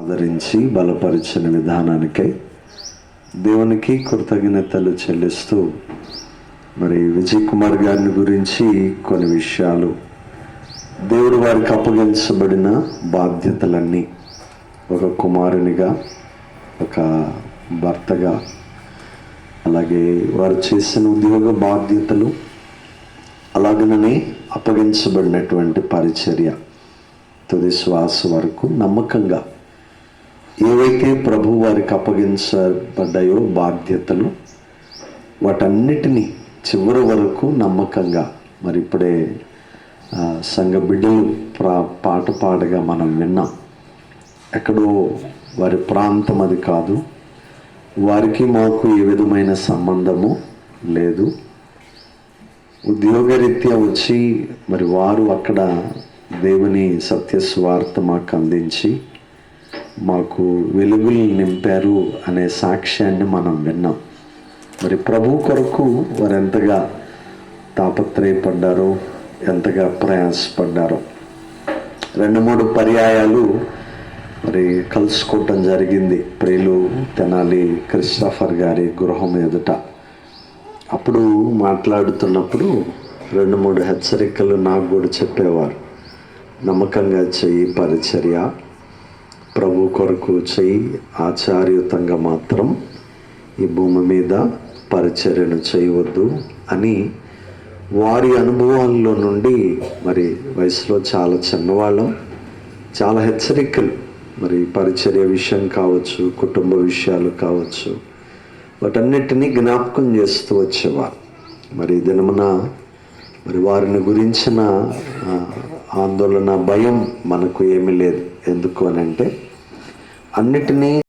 ఆదరించి బలపరిచిన విధానానికై దేవునికి కృతజ్ఞతలు చెల్లిస్తూ మరి విజయ్ కుమార్ గారిని గురించి కొన్ని విషయాలు, దేవుడు వారికి అప్పగించబడిన బాధ్యతలన్నీ, ఒక కుమారునిగా, ఒక భర్తగా, అలాగే వారు చేసిన ఉద్యోగ బాధ్యతలు, అలాగనే అప్పగించబడినటువంటి పరిచర్య, తుది శ్వాస వరకు నమ్మకంగా ఏవైతే ప్రభు వారికి అప్పగించబడ్డాయో బాధ్యతలు, వాటన్నిటినీ చివరి వరకు నమ్మకంగా, మరి ఇప్పుడే సంఘ బిడ్డలు పాట పాడగా మనం విన్నాం. ఎక్కడో వారి ప్రాంతం అది కాదు, వారికి మాకు ఏ విధమైన సంబంధము లేదు. ఉద్యోగరీత్యా వచ్చి మరి వారు అక్కడ దేవుని సత్య స్వార్థ మాకు అందించి మాకు వెలుగులు నింపారు అనే సాక్ష్యాన్ని మనం విన్నాం. మరి ప్రభు కొరకు వారు ఎంతగా తాపత్రయపడ్డారో, ఎంతగా ప్రయాసపడ్డారో. 2-3 పర్యాయాలు మరి కలుసుకోవటం జరిగింది ప్రియులు తెనాలి క్రిస్టఫర్ గారి గృహం ఎదుట. అప్పుడు మాట్లాడుతున్నప్పుడు 2-3 హెచ్చరికలు నాకు కూడా చెప్పేవారు. నమ్మకంగా చెయ్యి పరిచర్య, ప్రభు కొరకు చెయ్యి, ఆచార్యుతంగా మాత్రం ఈ భూమి మీద పరిచర్యను చేయవద్దు అని వారి అనుభవాల్లో నుండి, మరి వయసులో చాలా చిన్నవాళ్ళం, చాలా హెచ్చరికలు, మరి పరిచర్య విషయం కావచ్చు, కుటుంబ విషయాలు కావచ్చు, వాటన్నిటినీ జ్ఞాపకం చేస్తూ వచ్చేవారు. మరి దినమున మరి వారిని గురించిన ఆందోళన, భయం మనకు ఏమీ లేదు. ఎందుకు అని అంటే అన్నిటినీ